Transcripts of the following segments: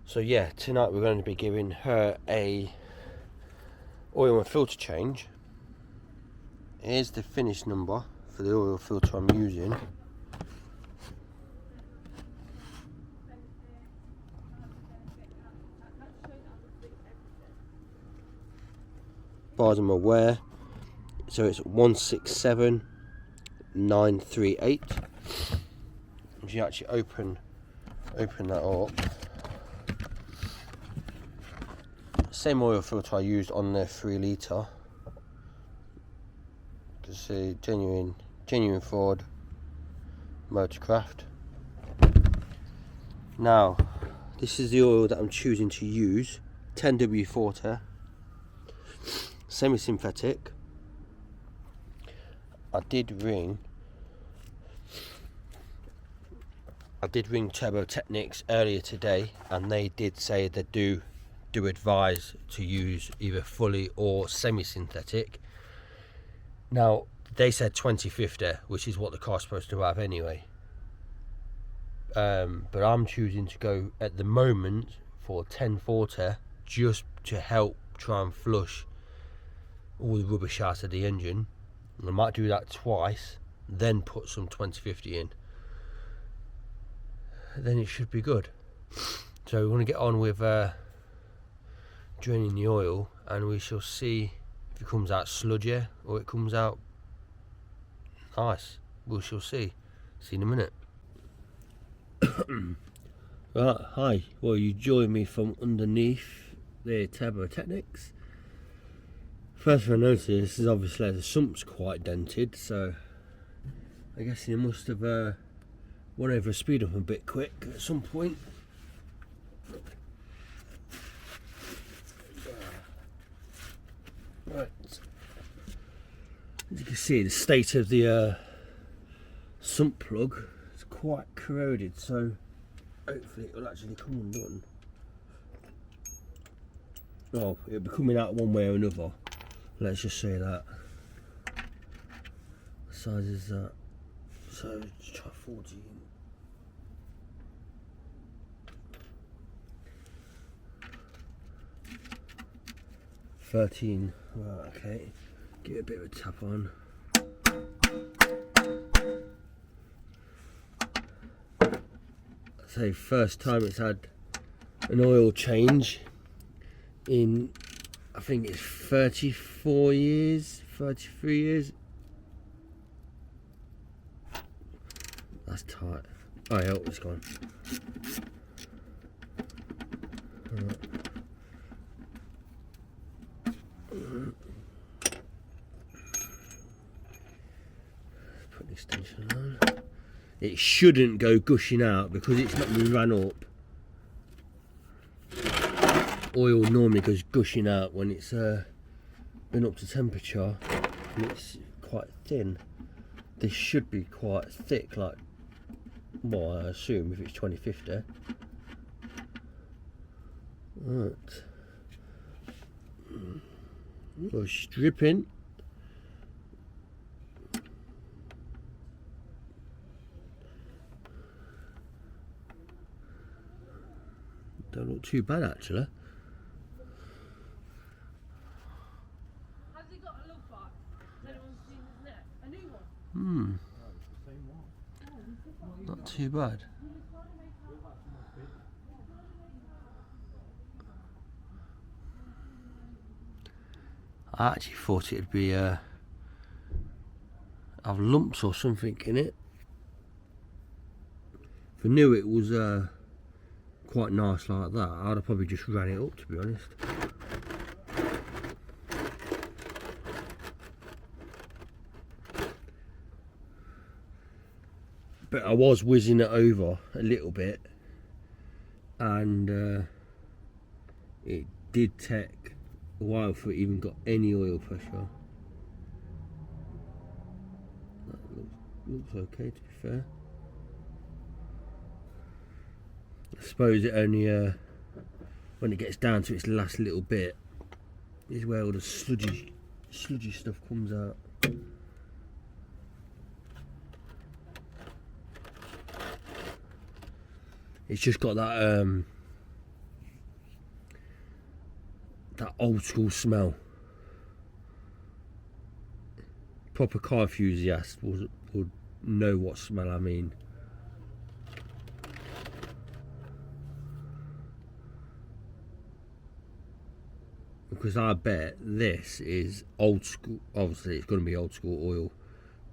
So yeah, tonight we're going to be giving her a oil and filter change. Here's the finish number for the oil filter I'm using. Bars I'm aware. So it's 167938. If you actually open that up. Same oil filter I used on the 3 litre. You can see genuine Ford Motorcraft. Now, this is the oil that I'm choosing to use. 10W40, semi-synthetic. I did ring Turbo Technics earlier today, and they did say they do advise to use either fully or semi-synthetic. Now they said 2050, which is what the car's supposed to have anyway. But I'm choosing to go at the moment for 1040, just to help try and flush all the rubbish out of the engine. I might do that twice, then put some 2050 in. Then it should be good. So we want to get on with draining the oil, and we shall see if it comes out sludgy or it comes out nice. We shall see. See in a minute. Right, hi. Well, you join me from underneath the Turbo Technics. First thing I noticed is obviously the sump's quite dented, so I guess you must have went over speed up a bit quick at some point. Right, as you can see, the state of the sump plug is quite corroded, so hopefully it will actually come undone. Oh, it'll be coming out one way or another. Let's just say that. What size is that? So let's try 14. $13. Right, okay. Give it a bit of a tap on. So first time it's had an oil change in, I think it's 34 years, 33 years. That's tight. Oh yeah, it's gone. Right. Put the extension on. It shouldn't go gushing out because it's not been ran up. Oil normally goes gushing out when it's been up to temperature, and it's quite thin. This should be quite thick, like, well, I assume if it's 2050. Right. Well, it's dripping. Don't look too bad actually. Has he got a lug bike? Has anyone seen his neck? A new one? Not too bad. I actually thought it'd be have lumps or something in it. If I knew it was quite nice like that, I'd have probably just ran it up, to be honest. But I was whizzing it over a little bit, and it did take a while for it even got any oil pressure. That looks okay, to be fair. I suppose it only when it gets down to its last little bit is where all the sludgy stuff comes out. It's just got that that old school smell. Proper car enthusiast would know what smell I mean. Because I bet this is old school. Obviously it's going to be old school oil,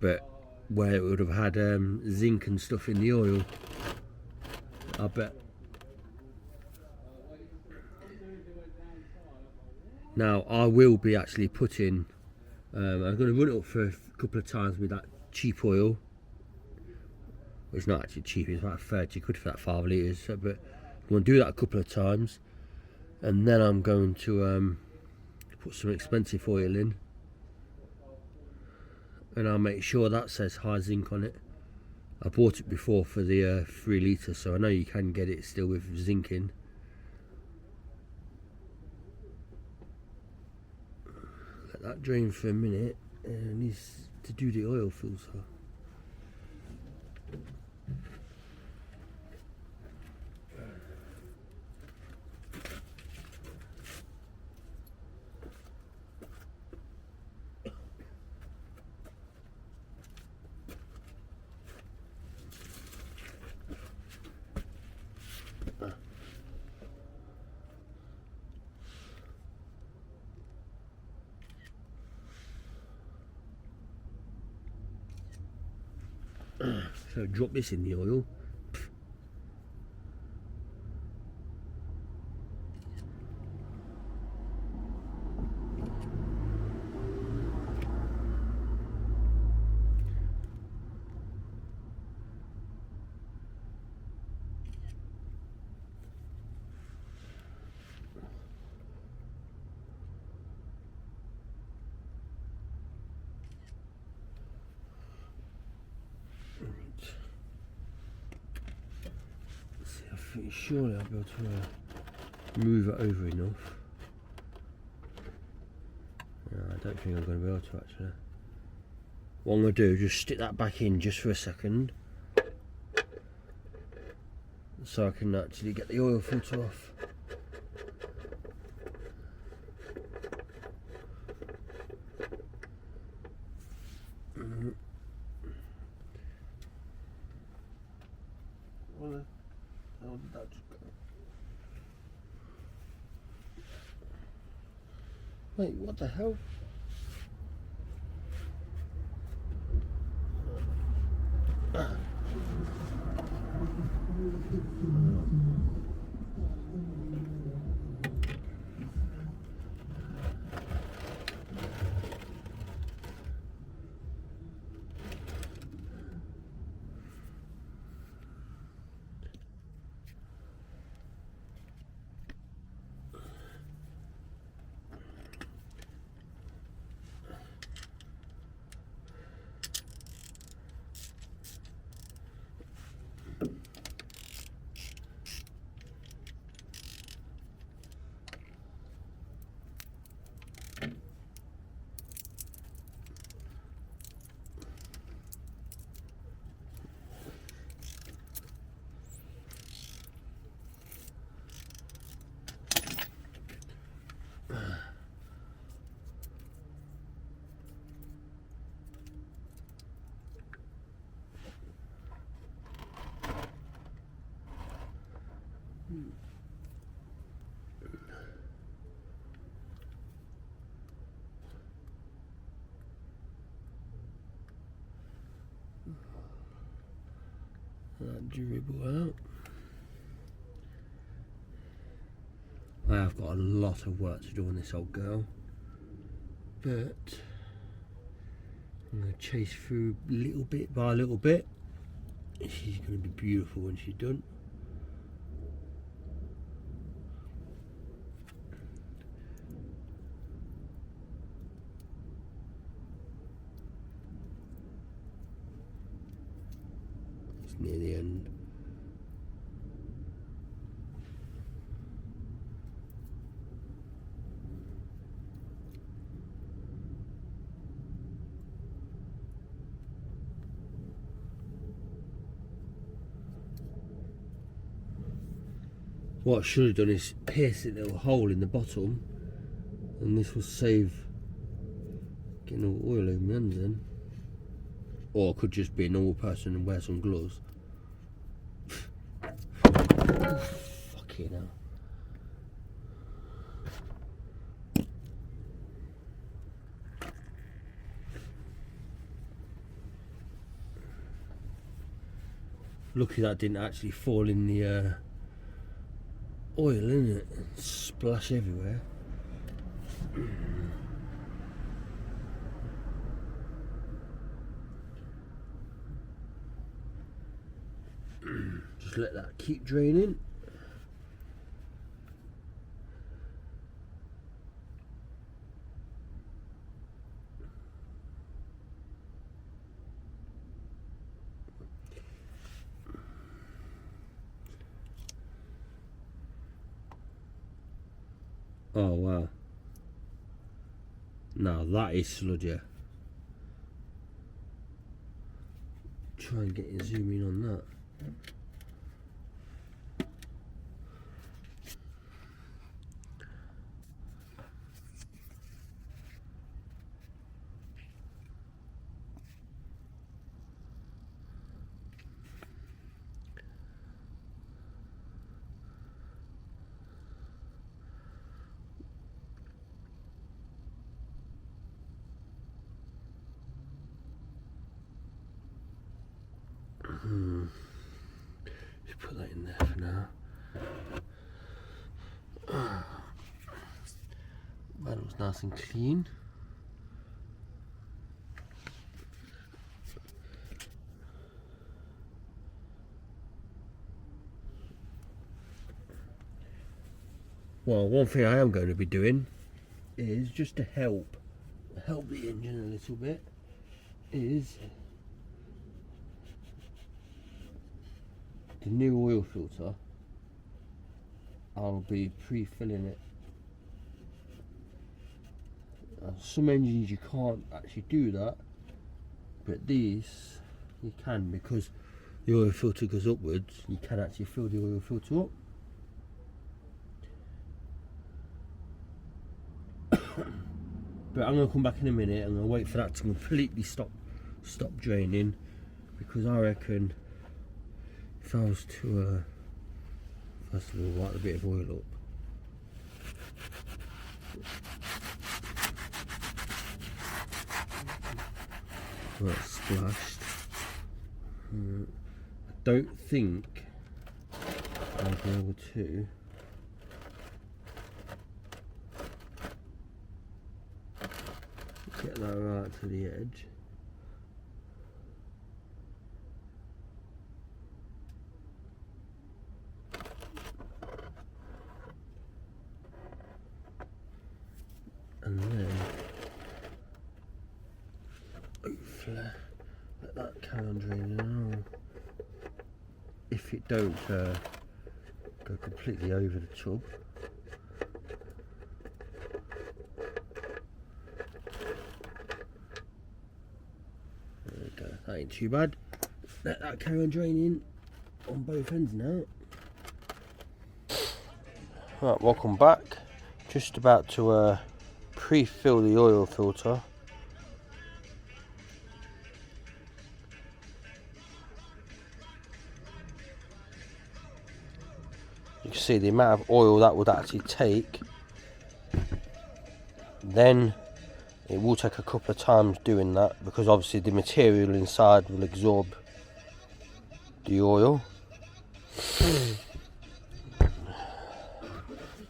but where it would have had zinc and stuff in the oil, I bet. Now I will be actually putting, I'm going to run it up for a couple of times with that cheap oil. It's not actually cheap, it's about 30 quid for that 5 litres, so, but I'm going to do that a couple of times, and then I'm going to put some expensive oil in, and I'll make sure that says high zinc on it. I bought it before for the 3 litre, so I know you can get it still with zinc in. Let that drain for a minute, and it needs to do the oil filter. So drop this in the oil. Surely I'll be able to move it over enough. No, I don't think I'm going to be able to actually. What I'm going to do is just stick that back in just for a second, so I can actually get the oil filter off. How did that just go? Wait, what the hell? That durable out. I have got a lot of work to do on this old girl, but I'm going to chase through little bit by little bit. She's going to be beautiful when she's done. It's near the end. What I should have done is pierce a little hole in the bottom and this will save getting all oil over my hands then. Or I could just be a normal person and wear some gloves. Fucking hell. Lucky that didn't actually fall in the oil, innit? And splash everywhere. Just let that keep draining. Oh wow. Now that is sludgy. Try and get you zoom in on that. Just put that in there for now. That looks nice and clean. Well, one thing I am going to be doing is just to help the engine a little bit is the new oil filter. I'll be pre-filling it. Some engines you can't actually do that, but these you can, because the oil filter goes upwards. You can actually fill the oil filter up. But I'm going to come back in a minute. I'm going to wait for that to completely stop draining, because I reckon if I was to first of all wipe a bit of oil up. Well, it's splashed. I don't think I'll be able to get that right to the edge. And then hopefully let that carry on draining on. If it don't go completely over the tub. There we go, that ain't too bad. Let that carry on draining on both ends now. Right, welcome back. Just about to pre-fill the oil filter. You can see the amount of oil that would actually take. Then it will take a couple of times doing that, because obviously the material inside will absorb the oil.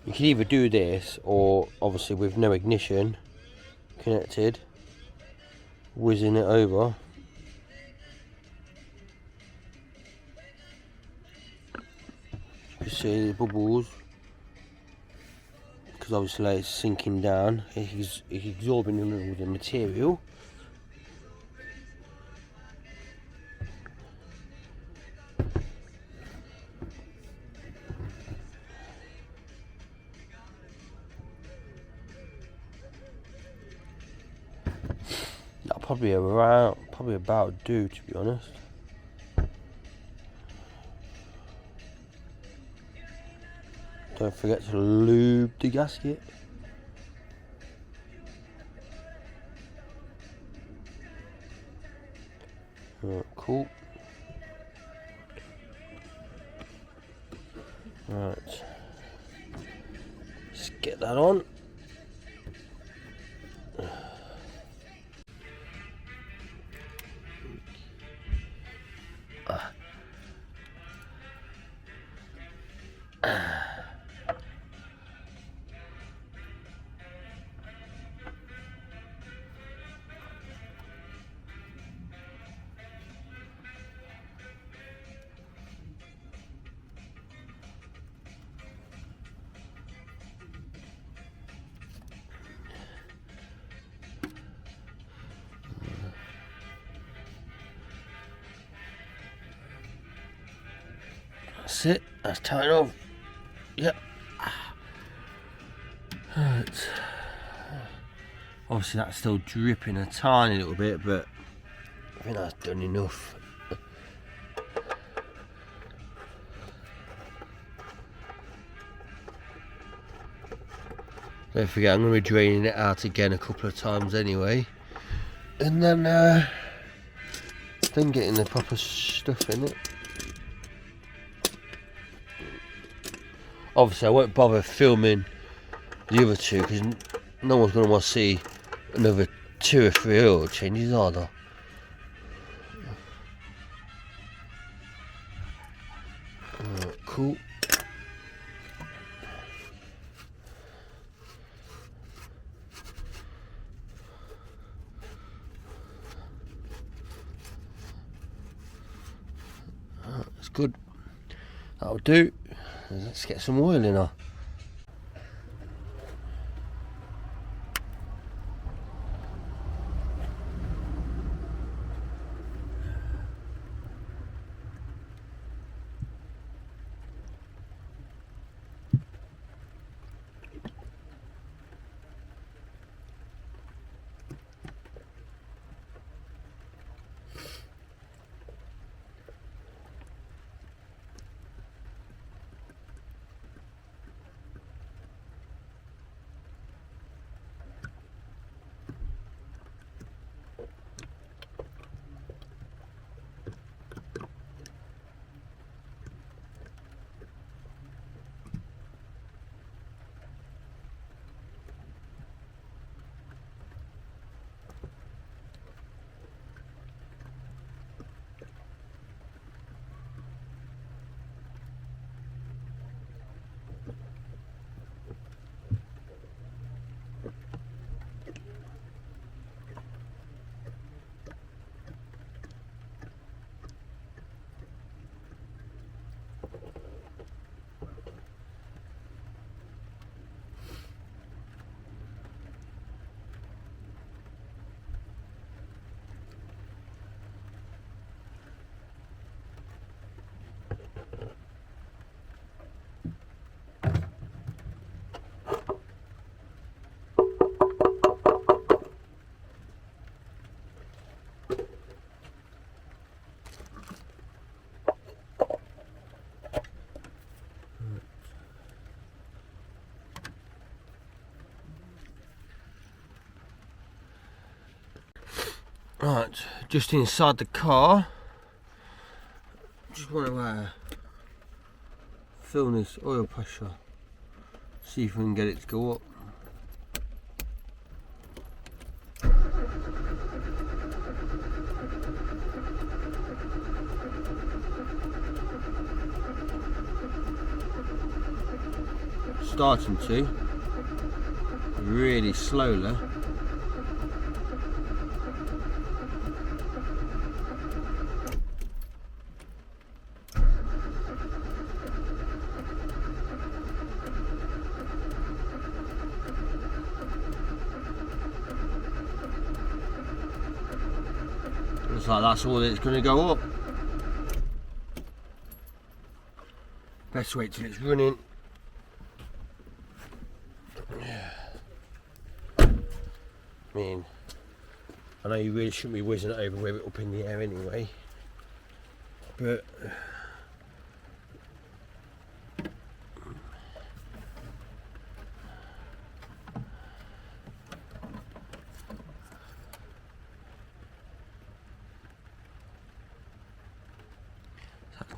You can either do this, or obviously with no ignition connected, whizzing it over. You can see the bubbles, because obviously it's sinking down. It's absorbing a little of the material. That'll probably about do, to be honest. Don't forget to lube the gasket. Right, cool. Right, let's get that on. That's it, that's tied off. Yep. Right. Obviously that's still dripping a tiny little bit, but I think that's done enough. Don't forget, I'm going to be draining it out again a couple of times anyway, and then getting the proper stuff in it. Obviously I won't bother filming the other two because no one's going to want to see another 2 or 3 oil changes, are they? Right, cool. That's good. That'll do. Let's get some oil in her. Right, just inside the car. Just want to film this oil pressure. See if we can get it to go up. Starting to, really slowly. Looks like that's all it's going to go up. Best wait till it's running. I mean, I know you really shouldn't be whizzing it over with it up in the air anyway, but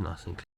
nice and clean.